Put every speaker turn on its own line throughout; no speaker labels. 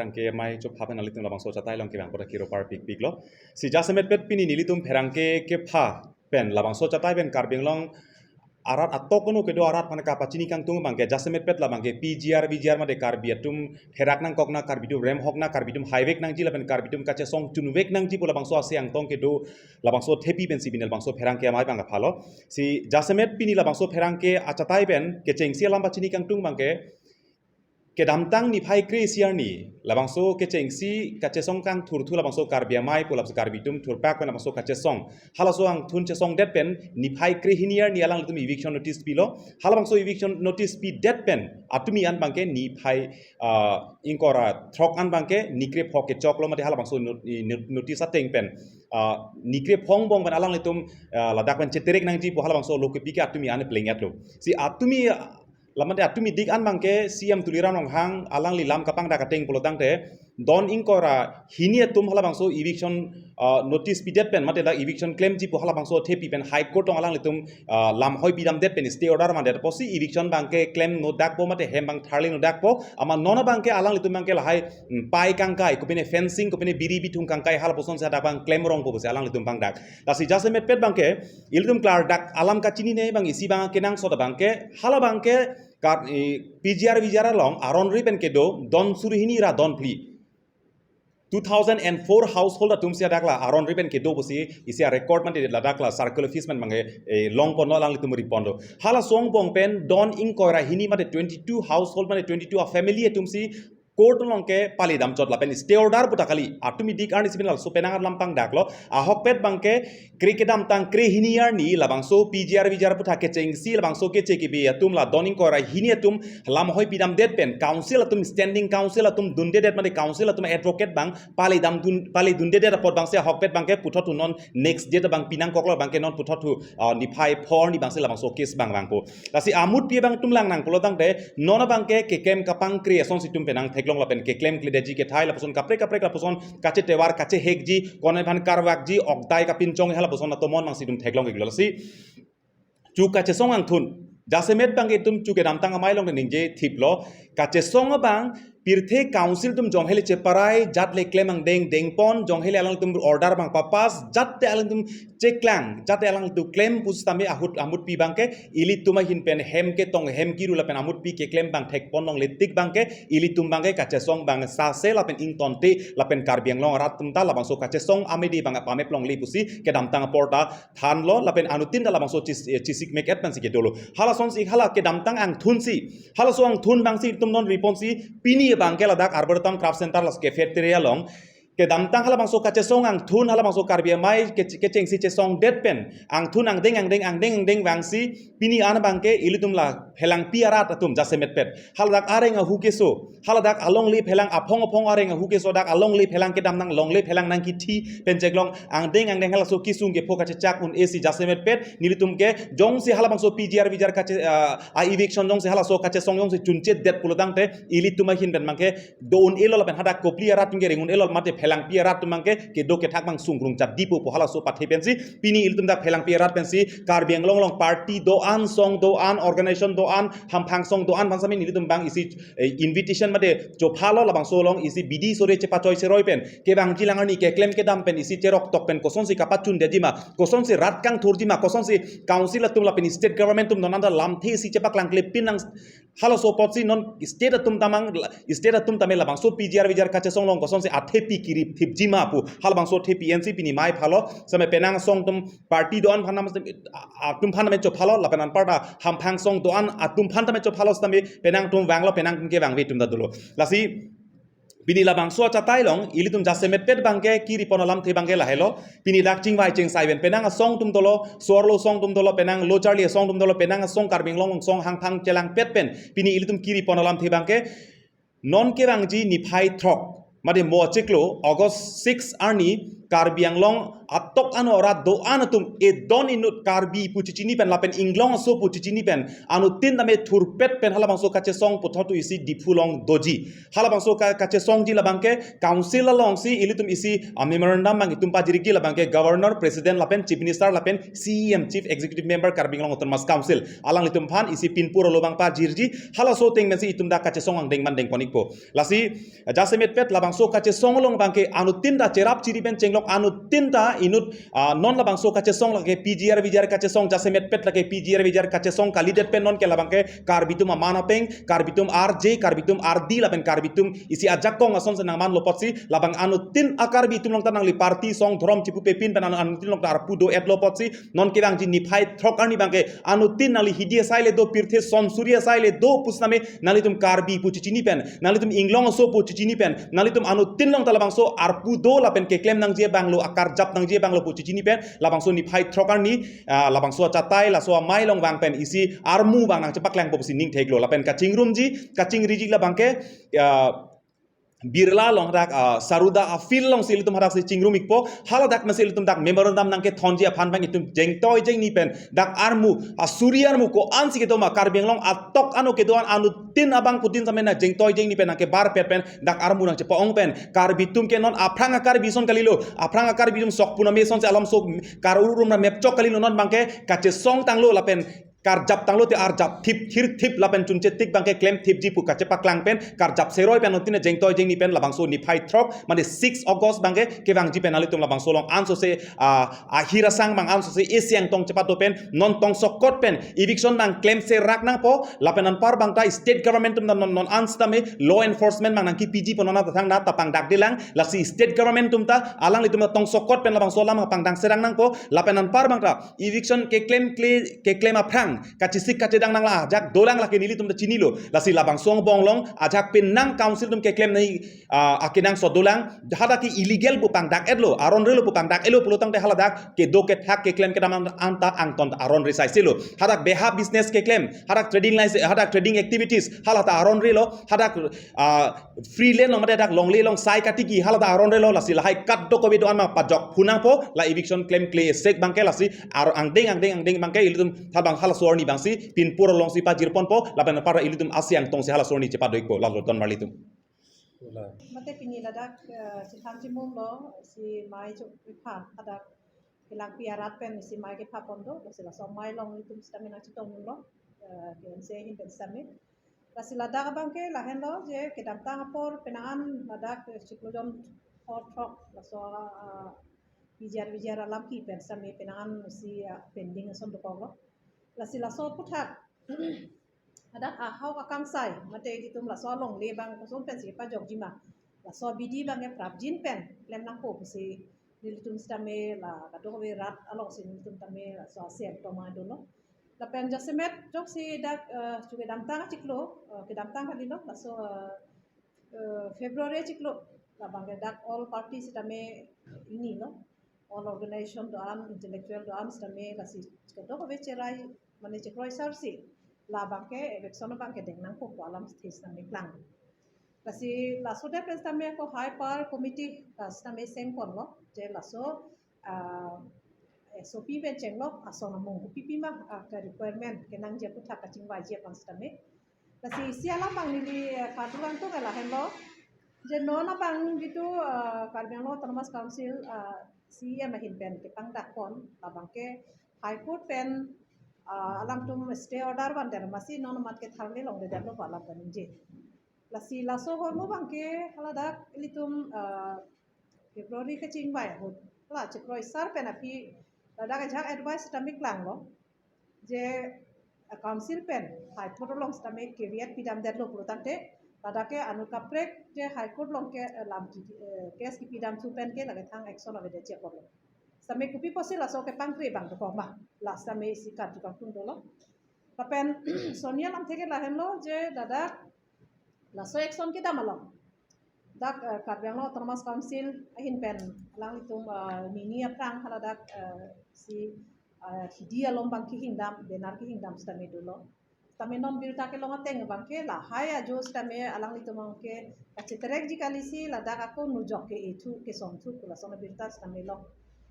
Pherangke mai cho pha penalitum labang so chatai long ke bang pora kiro par pik lo si jasemet pet pini nilitum Pherangke ke pha pen labang so chatai ben Karbi Anglong arat atok kono kedo arat mana kapacini kang tung bangke jasemet pet labang ke PGR VGR ma de Karbi atum Pherak nang kokna Karbi dum rem hokna Karbi dum highway nang ji laben Karbi dum kache song tunwek nang ji labang so asyang tong kedo labang so thepi ben si binel bang so Pherangke mai bang phalo si jasemet pini labang so Pherangke achatai ben ke chengsi lam pacini kang tung bangke ke damtang ni phai kri siar ni labangso ke chengsi kache song kang thur thu labangso Karbi mai pulap Karbi tum thur pak pen labangso kache song halaso ang thun che song det pen ni phai kri hiniar ni alang tum eviction notice pilo halabangso eviction notice pi det pen atumi an bangke ni phai inkora throk an bangke nikre phok ke choklo mate halabangso notice ateng pen nikre phong bong ban alang litum ladak pen cheterek nang ji po halabangso lokepi ke atumi an playing atlo si atumi lamande atumi dik an bangke siam tuliran ong hang alang li lam kapang da kateng polotang te don inkora hinia tum hala bangso eviction notice pidet pen mate da eviction claim ji po hala bangso thepi pen high court ong alang litum lam hoi pidam det pen stay order mande posi eviction bangke claim no dak po mate hem bang tharling no dak po ama nona bangke alang litum bangke lahai pai kangkai ko pene fencing ko pene biri bitung kangkai hala poson sa dak bang claim rong po bose alang litum bang dak la si jasemet pet bangke iltum klar dak alam kachini ne bang isi bang kenang soda bangke hala bangke PGR VGR long aron ripen kedo don surihini ra don pli 2004 household atum sia dakla aron ripen kedo bosi isia record man de dakla circular fees man mangi long pon lang litum ripondo hala song bong pen don inkoira hini mate 22 household mate 22 a family atum si court longke pali dam chot lapen stay order puta kali atumi dik arni sibinal so penangar lampang daklo ahok pet bangke kriketam tang kre hiniar ni labangso PGR VGR puta ke chengsi labangso ke cheki be atum la doning kora hini atum lam hoi pidam det pen council atum standing council atum dunde det mate council atum advocate bang pali dunde det pot bangse ahok pet bangke puthot non next date bang pinang koklo bangke non puthot tu ni phai phor ni bangse labangso case bang bangko lasi amut pie bang tumlang nang polotang te nona bangke ke kem kapang creation situm penang long lapen ke claim kledeji ke thai la poson kapre la poson kache tewar kache hekji konai bhan karwakji okdai ka pinchong hala poson na tomon mang sidum theklong iglo si chu kache song ang thun jasemet bang etum chu ke damtang amai long ningje thiplo kache song bang pirthe council tum jonghele cheparai jatle claim ang deng pon jonghele alang tum order bang papas jatte alang tum cheklang jatte alang tu claim pustame amut pi bangke ili tuma hin pen hem ke tong hem ki rula pen amut pi ke claim bang thek pon long letik bangke ili tum bangke kache song bang sa se la pen ing tonte la pen Karbi Anglong rat tum ta la bang so kache song amedi bang pame plong li pusi ke dam tang porta than lo la pen anutin da la bang so chisik make et pen si ke dolo hala son si hala ke dam tang ang thun si hala so ang thun bang si tum non responsi pini bangke ladak arboretum craft center las cafeteria long ke damtang hala bangso kache song ang thun hala bangso Karbi mai ke chengsi che song det pen ang thun ang deng wangsi pini an bangke ilitum la phelang piarat atum jasemet pet haladak areng a hukeso haladak along li phelang apong areng a hukeso dak along li phelang ke damnang long li phelang nang ki thi penjeklong ang deng hala so kisung ke phokache chak un AC jasemet pet nilitum ke jong si hala bangso PGR VGR kache a eviction jong si hala so kache song jong si chunche det pulodang te ilituma hin ben mangke don elo la pen hadak kopli arat nge rengun elo mate phelang piarat tumangke ke do ke thak bang sungrung chat dipu po hala so pathe pensi pini iltum da phelang piarat pensi Karbi Anglong long party do an song do an organization do an hampang song do an bangsami nilitum bang isi invitation mate chophalo la bang so long isi bidi sore chepa choi se roi pen ke bang jilangar ni ke claim ke dam pen isi cherok tok pen koson si kapachun dejima koson si rat kang thurjima koson si council atum la pen state government tum nonanda lamthi si chepa klang klip pinang hala so potsi non state atum tamel la bang so PGR VGR kache song long koson si athepi kirip jima pu hal bang so thepi NCP ni mai phalo same penang song tum party do an phanam atum phanam cho phalo la penan parta hamphang song do an atum phanam cho phalo same penang tum wanglo penang ke wang tum da dulo lasi pini la bang so chatai long ilitum jasemet pet bangke kiri ponalam the bangke la helo pini dak ching vai ching sai ben penang song tum dolo sorlo song tum dolo penang lo charlie song tum dolo penang song Karbi Anglong song hangphang chelang pet pen pini ilitum kiri ponalam the bangke non ke bangji ni phai throk made mo chiklo August 6 arni Karbi Anglong atok anu ora do anatum e don inut Karbi pucicini pen lapen Inglong so pucicini pen anu tin tame thurpet pen hala bangso kache song pothotu isi dipulong doji hala bangso kache song ji labangke council along si ilitum isi memorandum bang itum pajirigi labangke governor president lapen chief minister lapen CEM chief executive member Karbi Anglong autonomous council alang litum phan isi pinpur lobang pajirji hala so ting mensi itum da kache song ang deng man deng ponikpo lasi jasemet pet labangso kache song long bangke anu tin da cerap ciri pen cenglok anu tin da inut non labangso kache song lage PGR VGR kache song jasemet pet lage PGR VGR kache song kalidet pen non ke labangke karbitum manapeng karbitum RJ karbitum RD lapen karbitum isi ajakong ason senang man lopotsi labang anu tin akar bitum long tanang li parti song drom cipu pepin pen anu tin long tar pudo et lopotsi non ke bang ji niphai throkarni bangke anu tin nali hidia saile do pirthe son surya saile do pusname nalitum karbi pucicini pen nalitum inglong so pucicini pen nalitum anu tin long talabang so arpu do lapen ke klem nang je banglo akar jap nang je banglo pucicini pen labang so niphai throkarni labang so chatai la so mai long bang pen isi armu bang nang cepak leng popsi ning theglo lapen kaching room ji kaching rijik la bangke birla long dak saruda afil long sil tum harak si chingrum ikpo hala dak masil tum dak memorandum nang ke thonji aphan bang itum jeng toy jeng ni pen dak armu asuriar mu ko ansi ke doma Karbi Anglong atok anu ke doan anu tin abang putin samena jeng toy jeng ni pen ke bar pet pen dak armu nang cepo ong pen Karbi tum ke non aprang akar bison kalilo aprang akar bisum sok puna me son se alam sok karurum na mepchok kalilo non bangke kache song tanglo lapen karjap tanglo te arjap tip hir tip lapen chunche tik bangke claim tip ji puka cepak lang pen karjap seroi pen ontine jeng toy jeng ni pen labang so ni phai throk mane 6 August bangke ke bang ji pen alitum labang so long anso se ahira sang bang anso se esiang tong cepat do pen non tong sokot pen eviction bang claim se rak nang po lapen an par bang ta state government tum non ansta me law enforcement bang nang ki PG ponona thang na tapang dak dilang laksi state government tum ta alang litum tong sokot pen labang so lam pang dang serang nang po lapen an par bang ta eviction ke claim aprang kachisik kacedang nang la jak dolang la kenili tum chini lo lasi labang song bonglong ajak pin nang council tum ke claim nai akinang so dolang hada ki illegal pupang dak edlo aron relo pupang dak elo pulutang te hala dak ke do ke thak ke claim ke damang anta angton aron resai silo hadak beha business ke claim hadak trading license hadak trading activities hala ta aron relo hadak free lane long mate dak long le long sai katiki hala ta aron relo lasi lahai kat do ko be do an ma pajok punang po la eviction claim clay sek bangke lasi ar angdeng bangke ilitum habang hala sorni bangsi pin pura long si pajir pon po laban para ilitum asyang tong si hala sorni cepat doik po lalu ton marlitum
mate pini ladak si thanji mum lo si mai chuk pha adak kilang piarat pen si mai ke pha pondo si la so mai long ilitum stamina chitong lo ke se hin pen stamina lasi ladak bangke lahen lo je kedam tang apor penangan ladak siklojon hot rock la so bijar alam ki pen sami penangan si pending son do ko lasi la so puthak ada ahau akang sai mate ditum la so long le bang ko son pen si pa jok jima la so bidi bang e prap jin pen lem nang ko si ditum stame la ka do we rat along si ditum tame la so sem to ma do no la pen jasemet jok si dak chuke dam tang chiklo ke dam tang kali no la so February chiklo la bang dak all parties tame ini no all organization do am intellectual do am stame la si ka do we cherai mane chekroi sarsi la bangke election bangke deng nang ko alam stis na miklang kasi la so de pesta me ko high power committee kas na me seng kon lo je la so SOP ve cheng lo aso na mong pipi ma ka requirement ke nang je putha ka ching wa je pan sta me kasi siala bang ni katulang to kala hen lo je no na bang gitu Karbi Anglong autonomous council CEM hin pen ke pang dak kon la bangke high court pen alam tum stay order ban der masih non mat ke tharle long de der lo alam kan je lasi laso hor mo bangke hala dak litum February ke ching bai ho la chekroi sar pen api dak jak advice tamik lang lo je council pen high court long tamik caveat pidam der lo protante padake anu kaprek je high court long ke lam ki case ki pidam su pen ke la thang action ave de che ko sampai kupi posi la so ke pangkri bang to ma la sampai sikat juga pun dolo kapen sonia lam theke la hen lo je dada la so action kita malam dak Karbi Anglong autonomous council ahin pen lang itum mini aprang hala dak si hidia lombang ki hingdam benar ki hingdam stame dolo tame non bilta ke longa teng bangke la haya jos tame alang itu mangke kaceterek jika lisi la dak aku nujok ke itu ke som tu kula sona bilta tame long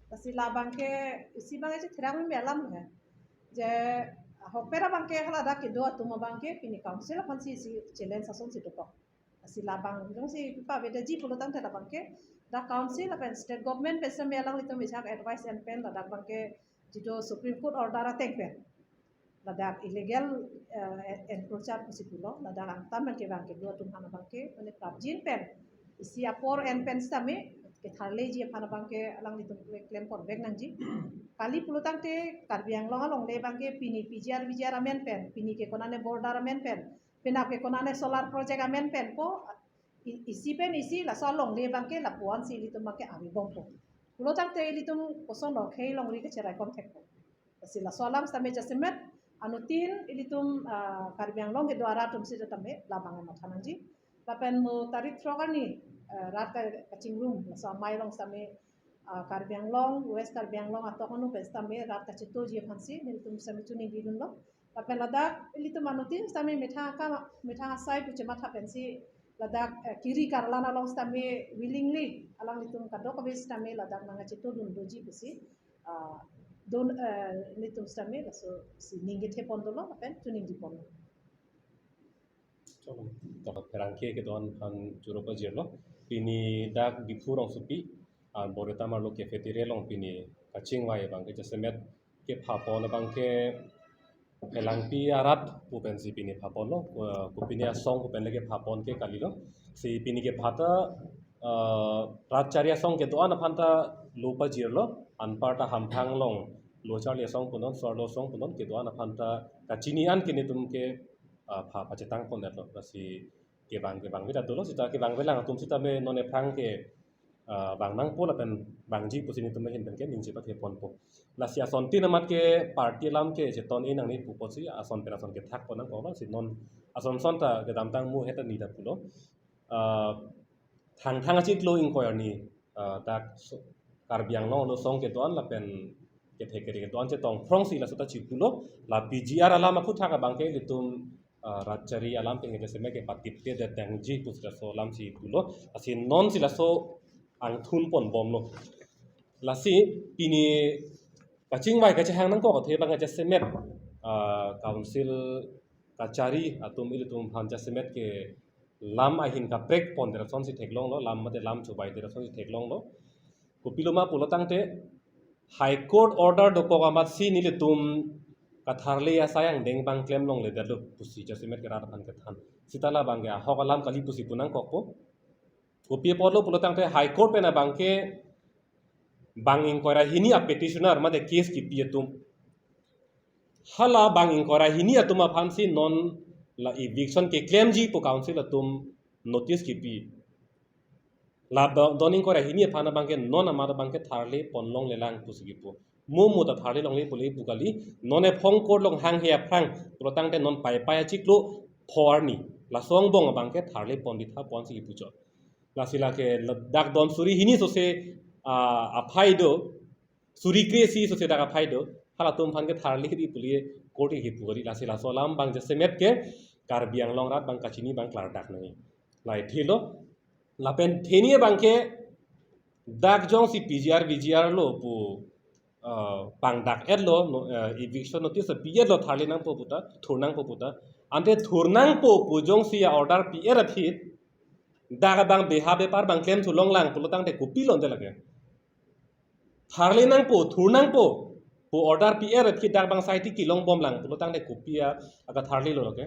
kasi la bangke isi bangke terang me alam ha je hopera bangke kala dak ke doa tuma bangke pini council pan si challenge sason si topok kasi la bang jong si pipa beda ji pulo tang tera bangke da council apen state government pesa me alang itu misak advice and pen la dak bangke jido supreme court order ateng pen ladak illegal encroacher posipulo ladak ang taman ke bangke dua tum hana bangke mane prabjin pen isi apor en pen stame ke tharle ji hana bangke alang ditum claim por beg nangji kali pulutang te Karbi Anglong along le bangke pini PGR VGR amen pen pini ke konane border amen pen penap ke konane solar project amen pen po isi pen isi la solong le bangke la puan si litum make ami bongpo pulutang te litum koson lo khei long ri ke cerai kontek po sila solam stame jasimet anutin ilitum Karbi Anglong ke dwara tum sida tame labang mathananji lapen mo tarik trogani rat kaching room so mai long stame Karbi Anglong West Karbi Anglong atau kono pestame rat kachito ji phansi ilitum stame chuni dilun lo lapen ladak ilitum anutin stame metha sai puche matha pensi ladak kiri karlana long stame willingly alang litum kadok bis stame ladak nanga chito dun doji besi don nitum stame so si ningi te pondolo apen tuning di pondo
Pherangke ke don han Europa jerlo pini dak bifurong supi an boreta marlo ke fetire long pini kaching wai bang ke jasemet ke phapon bang ke pelangpi arat pu pensi pini phapon lo ku pini song ku penle ke phapon ke kalilo si pini ke phata ratcharia song ke doan phanta lupa jirlo anparta hamphang long lochar song punon sorlo song punon ke doan phanta kachini an kini tum ke pha pachetang pon datlo si ke bang kita dulu sita ke bang velang tum sita me none phang ke bang nang pola pen bang ji pusini tum hin pen ke ning jipa ke pon po la si ason tin amat ke party lam ke jeton inang ni pu posi ason pen ason ke thak pon nang ko si non ason son ta ke dam tang mu heta ni da pulo thang achi klo inquiry ni dak Karbi Anglong lo song ke don la pen ke thekeri ke don che tong prong si la suta chi pulo la PGR alama phutha ka bangke litum ratchari alam penge jese me ke patip te de tangji pusra so lam si pulo asin non si la so ang thun pon bom lo la si pini kaching wai ka che hang nang ko the bang jese met council kachari atum ilitum phan jese met ke lam ahin ka break pon de son si theklong lo lam mate lam chubai de son si theklong lo kupiloma pulotang te high court order do ko amat si ni litum katharle ya sayang deng bang claim long le dalu pusi jasimet kerar kan kathan sitala bang ya hokalam kali pusi punang kokpo kopi polo pulotang te high court pena bangke bang inquiry hini a petitioner made case ki pietum hala bang inquiry hini atuma phansi non la eviction ke claim ji po council atum notice ki pi la doning kora hini phana bangke non amara bangke tharle ponlong lelang pusigipu mu ta tharle long le puli bukali none phong kor long hang hia phrang protang te non pai pai chiklo thorni la song bong bangke tharle pondit ha pon si pucho la sila ke dak don suri hini so se a phaido suri kresi so se dak a phaido hala tum phanke tharle ri puli koti hi pugari la sila solam bang je semet ke Karbi Anglong rat bang kachini bang klar dak nai lai thilo lapen thenie bangke dak jong si PGR VGR lo pu pang dak et lo eviction notice pier lo tharle nang po puta thurnang po puta ante thurnang po jong si order pier athit dak bang beha bepar bang claim thulong lang pulotang te kupi lon de lage tharle nang po thurnang po order pier athit dak bang saiti kilong bom lang pulotang te kupia aga tharle lo lage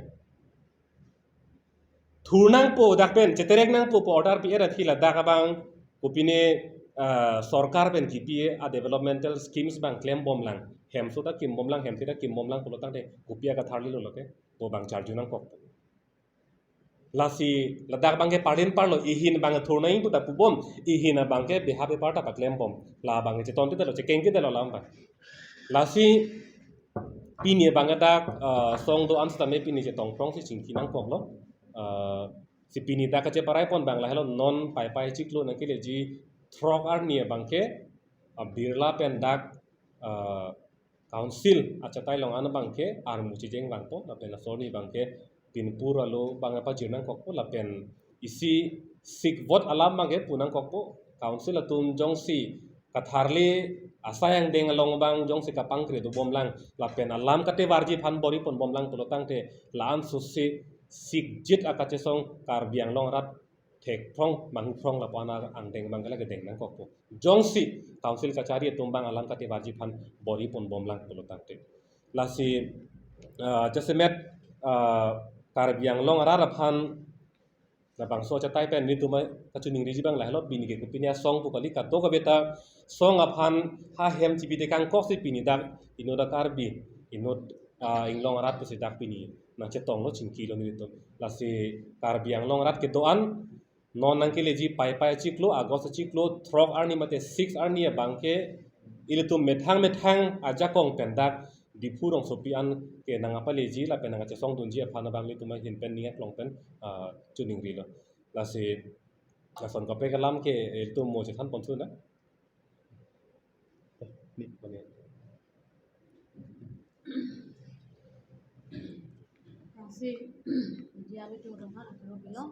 thurnang po dakpen cheterek nang po order pi era thila dakabang kupine sarkar pen kipi a developmental schemes bang claim bom lang hem so ta kim bom lang hem thida kim bom lang polotang te kupia ka tharli lo loke po bang charjunang kok lasi ladak bangke parin parlo ihin bang thurnai tu ta pubom ihin bangke behabe parta ka claim bom la bang che tonte lo che kengke de lo lam ba lasi pini bang dak song do ansta me pini che tong prong si chingki nang kok lo si pini da kache parai pon bang la hello non pai pai chiklo na kile ji throk ar nie bangke birla pen dak council acha tai long an bangke armu chijeng bangpo la pen soni bangke pinpura lo bang apa jinang kokpo la pen isi sik vote alam mage punang kokpo council atum jong si katharli asayang deng along bang jong si kapang kre do bomlang la pen alam kate warji phan bori pon bomlang polotang te lam susi sikjit akache song Karbi Anglong rat thek phong mang phong la pana ang deng bang la gedeng nang kokpo jong si council kachari tumbang alam kate warji phan bori pon bomlang polotang te la si jasemet Karbi Anglong ara phan na bang so cha tai pen ni tu mai ka chuning ri bang la helot bini ke kupinya song pu kali ka to ka beta song aphan ha hem chi bi de kang kok si pini dak ino da Karbi ino Anglong rat pu si dak pini na che tong lo ching ki lo ni to la si Karbi Anglong rat ke to an non nang ke leji pai pai chiklo agos chiklo throk arni mate 6 arni bangke ile tu methang aja kong pendak di purong sopian ke nang apa leji la penang che song dunji aphan bang le tu mai hin pen ni long pen chuning ri lo la si la son ka pe kalam ke tu mo che than pon thu na ni bane
si dia itu dengan kalau bilang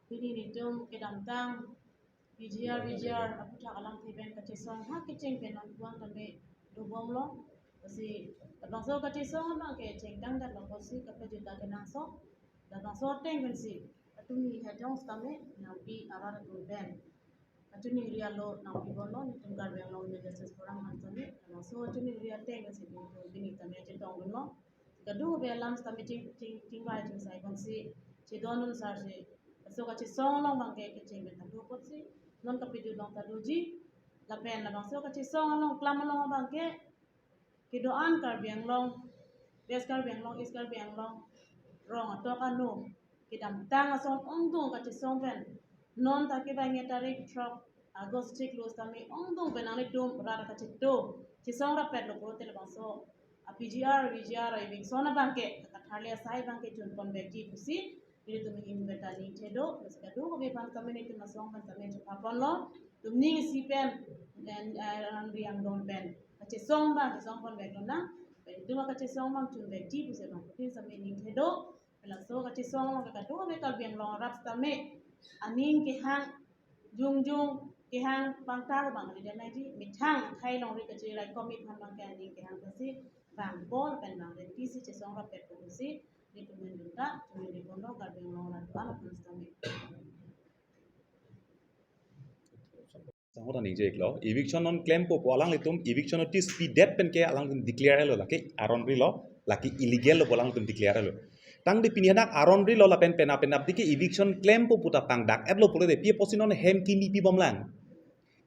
ini nitum kedantang PGR VGR aputhak alang tiben kacesong ha keceng penan tuang tambe dobom lo si bangso kacesong bang ke cengdang dan bangso kapajuta kenangso dan bangso teng kan si atumi hajong stame nampi arar ben atumi real lo nampi bono nitum Karbi Anglong ni justice kurang hansame bangso atumi real teng kan si bini tambe cetong lo Kadu be alam stami ting bai ting sai kon si donun sar si so ka song long bang ke ching ben tadu pot si non ka pidu long tadu ji la pen la bang so ka song long klam long bang ke doan Karbi Anglong bes Karbi Anglong is Karbi Anglong rong to ka no ke dam tang asong ong do ka song ben non ta ke bang tarik truck agos chik lo stami ong do ben ani dum ra ka do song ra pet lo ko te la bang so PGR VGR ibing sona bangke katharlia sai bangke jun pon begi kusi ini tu mihim betani tedo sekadu ko be pan community masong pan tamen papon lo tumni si pen dan riang don pen kace song bang song pon beg na itu maka kace song bang jun begi kusi bang tin same ni tedo la so kace song lo kadu be Karbi Anglong rap tame anin ke hang jung ke hang bang tar bang di dana ji mithang khai long ri kace rai komit han bang ke anin ke hang kasi bang bol pen bang den kisi che song rapet ko si ni tu men duka tu ni kono Karbi Anglong la tuan pun stami
Sangat ani je iklo eviction on claim po alang litum eviction notice speed debt pen ke alang declare lo laki aron ri lo laki illegal lo alang tum declare lo tang di pinianak aron ri lo la pen ap dike eviction claim po puta tang dak et lo pole de pie posinon hem kini pi bomlang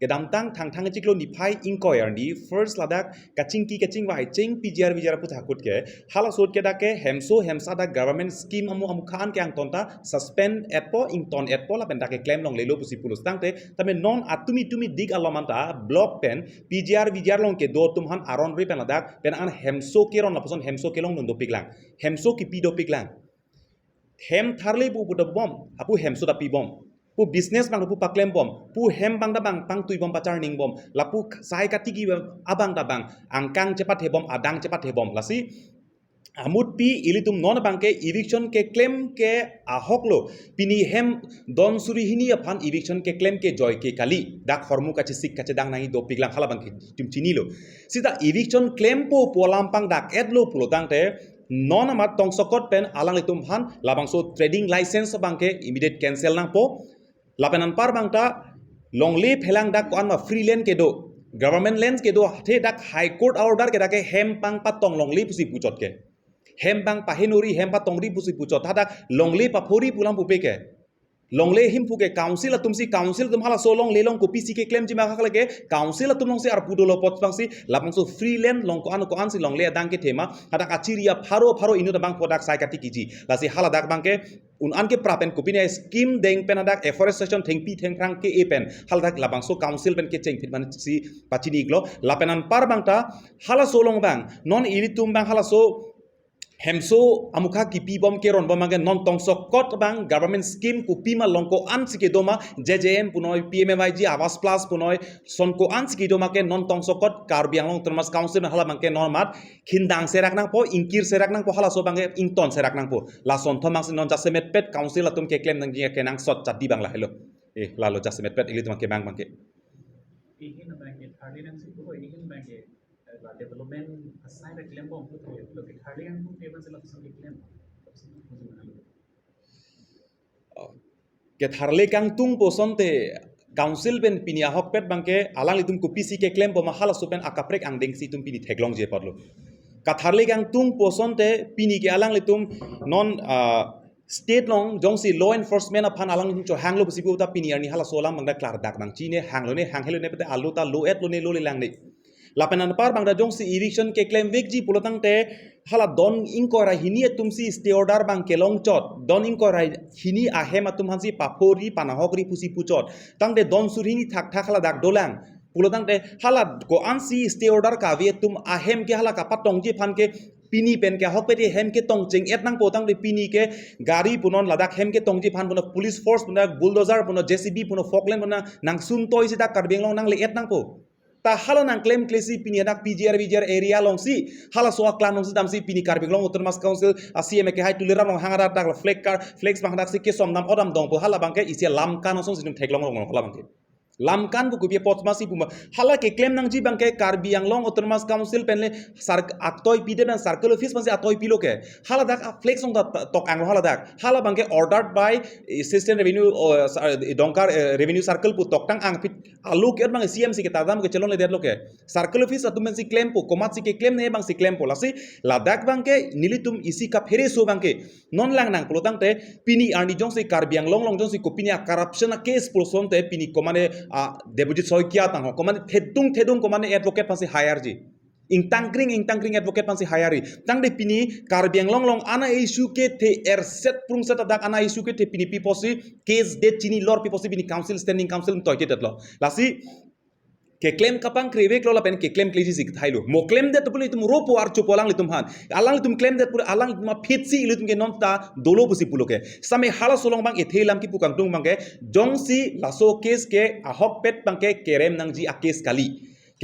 kedam tang chiklo ni phai inquiry ni first ladak kaching wai ching PGR VGR putha kut ke hala sot ke dake hemsa da government scheme amu khan ke ang tonta suspend epo ington epo la pendake claim long lelo pusi pulus tangte tame non atumi dig alomanta block pen PGR VGR long ke do tumhan aron ri pen ladak pen an hemso ke ron la poson hemso ke long ndo piklang hemso ki pido piklang hem tharle bu bom apu hemso da pi bom pu business bang pu paklem bom pu hem bang da bang pang tui bom pacar ning bom lapu sai katigi abang da bang angkang cepat hebom adang cepat hebom lasi amut pi ilitum non bangke eviction ke claim ke ahok lo pini hem don suri hini aphan eviction ke claim ke joy ke kali dak hormu kache sik kache dang nai do piglang khala bang tim chini lo sida eviction claim po polampang dak edlo pulo dangte non amat tong sokot pen alang litum han labang so trading license bangke immediate cancel nang po lapenan par bangta longle phelang dak ko anma free land ke do government lands ke do the dak high court order ke dake hem pang patong longle pusi puchot ke hem pang pahenori hem patong ri pusi puchot dak longle pa phori pulam pupeke longle him puke council atumsi council tum hala so long lelong ko pc ke claim jima khakle ke council atum long se ar pudo lo pot pangsi lapang so free land long ko an si longle adang ke thema hada achiria pharo inu da bang product sai kati kiji lasi hala dak bang ke un an ke prapen kopine scheme deng penadak afforestation thengpi thengrang ke epen hal dak labang so council pen ke cheng fit man si pachini glo lapenan par bangta hala so long bang non iritum bang hala so hemso amuka kipi bom keron bom mangke non tong sokot bang government scheme ku pima longko an sike doma JJM punoi PMMIG Awas Plus punoi sonko an sike doma ke non tong sokot Karbi Anglong Termas Council hala mangke normat khindang serak nang po ingkir serak nang po hala so bangke ington serak nang po la son thomang non jasemet pet council atum ke claim nang ke nang sot chati bang la hello lalo jasemet pet ili tum ke bang bangke
ihin bangke thirty nang sipo ko ihin bangke development assign a claim bomb to look at thirty and two tables of some claim
ke tharle kang tung posonte council ben pinia hok pet bangke alang litum ku PC ke claim bo mahala supen akaprek ang deng si tum pini theglong je padlo ka tharle kang tung posonte pini ke alang litum non state long jongsi law enforcement aphan alang litum cho hanglo busibu ta pini ani hala solam bangda klar dak bang chine hanglo ne hanghelo ne pete alu ta lo et lo ne lo le lang ne lapenan par bangda jongsi eviction ke claim vekji pulotang te hala don inkora hini tumsi stay order bang kelong chot don inkora hini ahem atum hansi papori panahokri pusi puchot tang de don surhini thak thak hala dak dolang pulotang te hala ko ansi stay order ka ve tum ahem ke hala ka patong ji phan ke pini pen ke hok peti hem ke tong cheng et nang potang de pini ke gari punon ladak hem ke tong ji phan puno police force puno bulldozer puno JCB puno Falkland puno nang sun toy si dak Karbi Anglong nang le et nang po ta hala nang claim klesi pini adak PGR VGR area long si hala soa klan long si damsi pini Karbi Anglong Termas Council CM ke hai tulira long hangara dak flex bang dak si ke som dam odam dong po hala bangke isia lam kan song sidum theklong long hala bangke lam kan bu kubia potmasi puma hala ke claim nang ji bangke Karbi Anglong Termas Council penle sar aktoi pide dan circle office pansi atoi pilo ke hala dak flex ong tok anglo hala dak hala bangke ordered by assistant revenue donkar revenue circle pu tok tang ang pit alu ke bang CMC ke tadam ke chelon le det lo ke circle office atum men si claim pu komat si ke claim ne bang si claim po lasi ladak bangke nilitum isi ka phere so bangke non lang nang pulotang te pini arni jong si Karbi Anglong long jong si kopini corruption case pulson te pini komane Debujit Soikia tang ho komane thedung komane advocate pansi hire ji ingtangkring advocate pansi hire tang de pini Karbi Anglong long ana issue ke the set prung set dak ana issue ke the pini piposi case de chini lor piposi pini council standing council toite tetlo lasi ke claim kapang krevek lo la pen ke claim klesi sik thailo mo claim de to puli tum ro po ar chupolang litum han alang litum claim de pur alang ma phitsi litum ke non ta dolo busi puloke same hala solong bang ethelam ki pukang tung bangke jongsi laso case ke ahok pet bangke kerem nang ji a case kali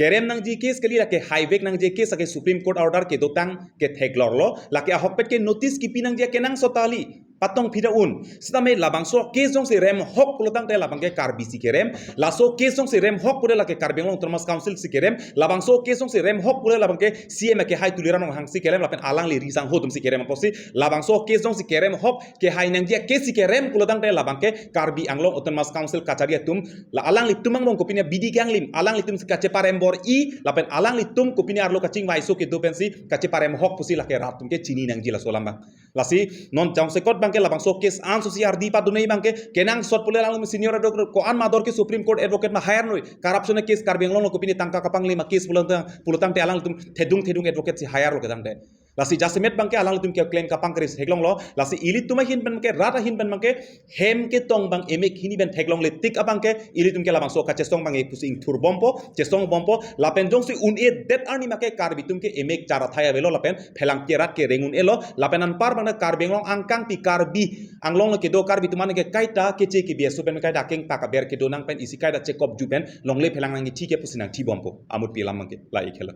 kerem nang ji case kali la ke highway nang ji case ke supreme court order ke dotang ke theglor lo la ke ahok pet ke notice ki pinang ji ke nang sotali patong phida un sitame labangso case jong se rem hok pulotang te labang ke Karbi si kerem laso case jong se rem hok pure la ke Karbi Anglong Termas Council si kerem labangso case jong se rem hok pure labang ke CM ke hai tuliran ong hang si kerem lapen alang li risang hotum si kerem posi labangso case jong si kerem hok ke hai nang dia case si kerem pulotang te labang ke Karbi Anglong Termas Council kacharia tum la alang li tumang mong kopinya bidi kang lim alang li tum si kache parem bor I lapen alang li tum kopinya arlo kaching waiso ke dopensi kache parem hok pusi la ke ratum ke chini nang ji la solamba lasi non jong se kot bangke labang so case an so siar di padunai bangke kenang sot pule lang senior doctor ko an mador ke supreme court advocate ma hire noi corruption case Karbi Anglong ko pini tangka kapang lima case pulutang te alang tum thedung advocate si hire lo kedang de lasi jasemet bangke alang tum ke claim kapang kris heglong lo lasi ilit tumai hin bangke rata hin bangke hem ke tong bang emek hini ben heglong le tik abangke ilit tum ke labang so ka chestong bang e pusing thur bompo chestong bompo lapen jong si un e det arni make Karbi tum ke emek cara thaya velo lapen phelang ke rat ke rengun elo lapenan par bang Karbi Anglong angkang pi Karbi Anglong ke do Karbi tumane ke kaita ke che ke biaso pen kaita keng pa ka ber ke do nang pen isi kaita check up jupen long le phelang nang thi ke pusinang thi bompo amut pi lam ke la ikhela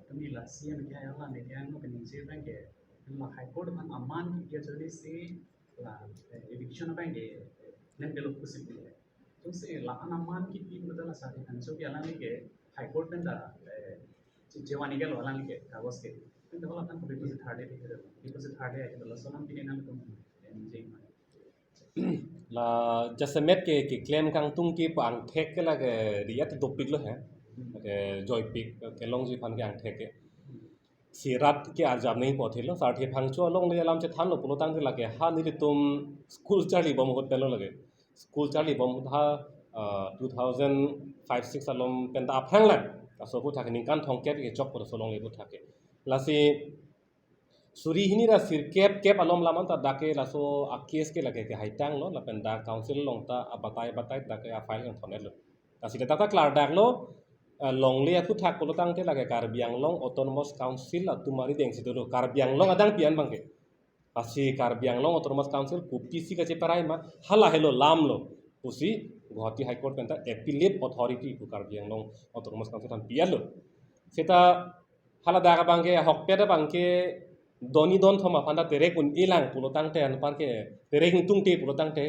kami la CM ke ayala ne dia no kini je bangke la high court man aman ki ke jodi se la eviction bangke nem pelo possible तो से लानामान की team बदला साथी हंसो के अलाने के high court में दा जेवानी के लोलाने के कागज के तो वाला अपन को डिपॉजिट हार्डे है तो लसोनाम की नाम तो
la jasemet ke claim kang tung ki pang thek ke la ke riat dopik lo hai ke joy pik ke long ji phan ke ang thek ke sirat ke arjam nahi pothe lo sar the phang cho long le alam che than lo pulotang de la ke ha ni tum school chali bom hot pelo lage school chali bom ha 2005-6 alom penta aphang la so ko thak ning kan thong ke chok por so long le ko thake la si suri hini ra sir kep alom laman ta dake la so a case ke lage ke haitang lo la pen da council long ta batai dake a file thon lo ta si ta klar dak lo long le aputhak polotang te lage Karbi Anglong Autonomous Council atumari deng situ Karbi Anglong adang pian bangke pasti Karbi Anglong Autonomous Council kupisi ka ceparai ma hala hello lam lo pusi Guwahati High Court kanta appellate authority ku Karbi Anglong Autonomous Council tan pian lo seta hala daga bangke hokpeda bangke doni don thoma panda terek un ilang polotang te an parke terek tung te polotang te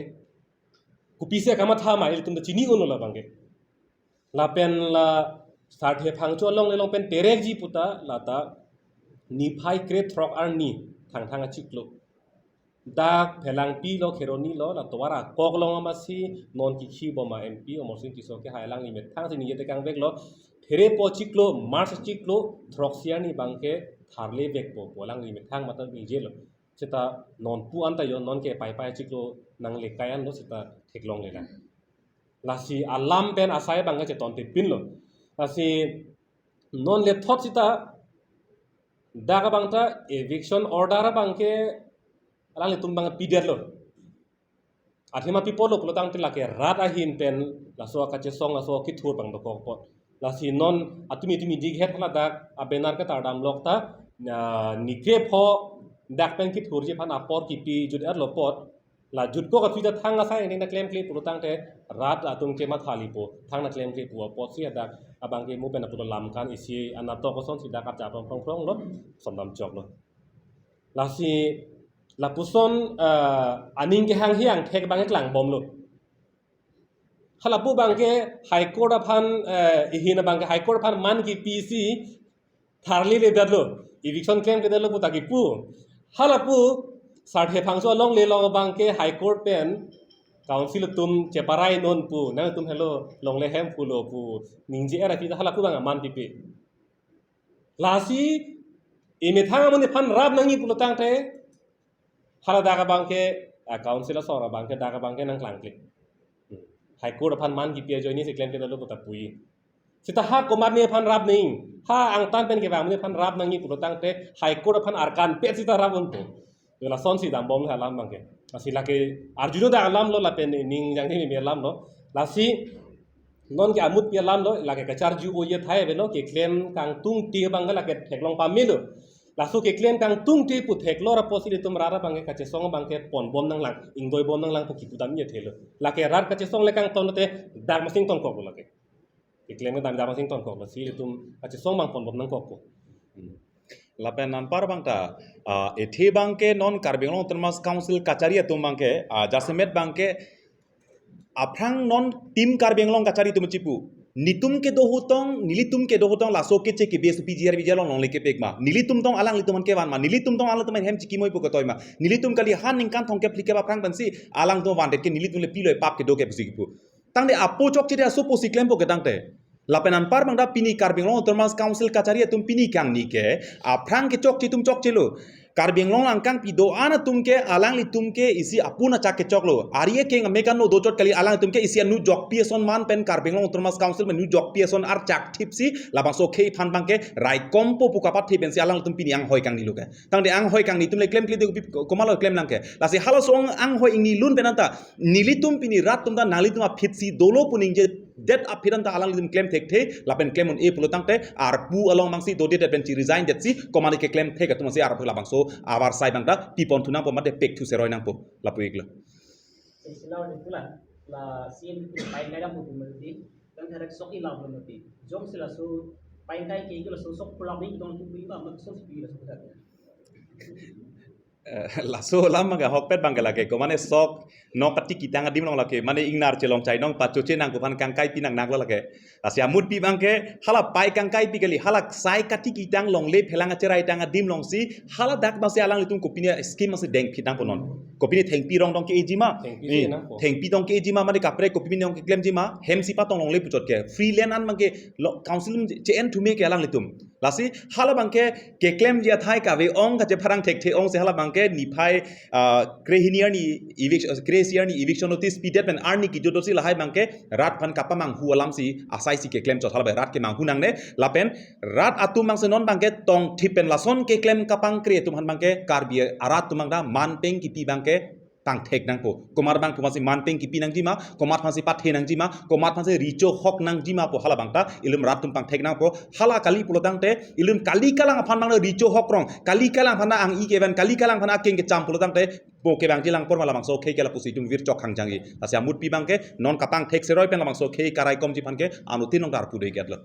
kupisi kama thama il tum chini uno la bangke lapen la start he phang chu long le long pen terek ji puta lata ni phai kre throk ar ni thang achiklo dak phelang pi lo kheroni lo la towara kok long ma si non ki khi boma mp omorsin ki so ke hailang ni met thang ni yete kang bek lo there po chiklo mars chiklo throk sia ni bangke tharle bek po bolang ni met thang mata ni jelo cheta non pu anta yo non ke pai chiklo nang le kayan lo cheta theklong le la lasi alam pen asai bangga che ton te pin lo lasi non le thot sita daga bangta eviction order bangke alang le tum bang pider lo athima pipo lo plotang te lake rat ahin pen laso ka che song laso ki thur bang do ko pot lasi non atumi dig het hala dak abenar ka tar dam lok ta nikre pho dak pen ki thur je phan apor ki pi jud ar lo pot la jut ko ka pita thang asai ning na claim plotang te rat atung ke ma thali po thang na claim pu pot si dak abang ke mu pen apu lam kan isi anato ko son si dak cha prong lo somdam chok lo lasi la puson aning ke hang hiang thek bang ek lang bom lo hala pu bang ke high court aphan hina bang ke high court aphan man ki pc tharli le dadlo eviction claim ke dadlo puta ki pu hala pu sart he phangso long le long bang ke high court pen council tum cheparai non pu nang tum hello long le hem pu lo pu ningji era pi hala pu bang man pi lasi ime thang amone phan rab nangi pu tang te hala daga bangke council sora bangke daga bangke nang klang klik high court phan man ki pia joini se claim ke dalo puta pui sita ha komar ne phan rab ning ha ang tan pen ke bang ne phan rab nangi pu tang te high court phan arkan pe sita rab un pu la son si dam bom halam bangke asila ke arjuno da alam lo la pen ning jang ni me lam lo lasi non ke amut pia lam lo la ke kachar ju o ye thai belo ke claim kang tung ti bangga la ke theklong pa melo lasu ke claim kang tung ti pu theklo ra posili tum rara bangke kache song bangke pon bom nang lang ingdoi bom nang lang pu kipu dam ye thelo la ke rar kache song le kang ton te dag masing ton ko la ke claim ke dag masing ton ko la si tum kache song bang pon bom nang ko ko
lapen nan par bangta ethe bangke non Karbi Anglong Autonomous Council kachari tum bangke jasemet bangke aprang non tim Karbi Anglong kachari tum chipu nitum ke dohutong nilitum ke dohutong laso ke che ke bes PGR VGR long leke pekma nilitum tong alang lituman ke wan ma nilitum tong alang tumen hem chiki moi pu kotoi ma nilitum kali han ningkan thong ke plike ba prang bansi alang to wan det ke nilitum le piloi pap ke do ke psi pu tang de apo chok che de so posi claim po ke tang te lapenan par bangda pini Karbi Anglong Autonomous Council kachari tum pini kang ni ke aprang ke chok chi tum chok chelo Karbi Anglong langkang pido ana tumke alang li tumke isi apuna chak ke choklo ariye ke ngamekan no do chot kali alang tumke isi anu jok pieson man pen Karbi Anglong Autonomous Council men nu jok pieson ar chak tipsi labang so khei phan bangke rai kompo pukapat thipen si alang tum pini ang hoi kang ni luke tang de ang hoi kang ni tum le claim kli de komalo claim langke lasi halo song ang hoi ing ni lun penanta nilitum pini rat tum da nalitum a phitsi dolo puning je det a phiranta alang litum claim thek the lapen claim on e pulotang te ar pu along mangsi do det pen chi resign det si komani ke claim thek tum si ar pu labang so abar sai bangda pipon tunang po mate pek tu seroi nang po lapu igla
sila itulah la sin pain kai da mu mesti dan harap sok ilang mesti jom sila so pain kai ke ilo so sok pulang ni don tu biwa mak so pi la so
laso lama ga hokpet bangga lake komane sok no pati kitanga dim long lake mane ingnar chelong chai nong pachoche nang ko pan kangkai pinang nang lake asia mut pi bangke hala pai kangkai pi gali hala sai kati kitang long le phelanga cherai tanga dim long si hala dak ma se alang litum kopini scheme ma se deng phitang ponon kopini theng pi rong dong ke ejima theng pi dong ke ejima mane kapre kopini dong ke claim jima hem si pa tong long le puchot ke freelance an mangke council che en thume ke alang litum lasi hala bangke ke claim dia thai ka ve ong ka je pharang thek the ong se hala bangke ni phai krehinier ni eviction notice pidet pen arni ki jodosi lahai bangke rat phan kapamang hu alam si asai si ke claim chot hala rat ke mang hunang ne lapen rat atum mang se non bangke tong thipen lason ke claim kapang kre tum han bangke Karbi arat tumang da man peng ki pi bangke tang tek nang po komar bang pemasi manpeng kipi nang jima komar pemasi pathe nang jima komar pemasi rico hok nang jima po hala bangta ilum ratum pang tek nang po hala kali pulo tang te ilum kali kalang aphan bang rico hok rong kali kalang phana ang i keban kali kalang phana keng ke cham pulo tang te po ke bang jilang por mala bang so ke kala pusi tum vir chok khang jangi asia mut pi bang ke non kapang tek seroi pen la bang so ke karai kom ji phan ke anu tin nong dar pu dei ket lo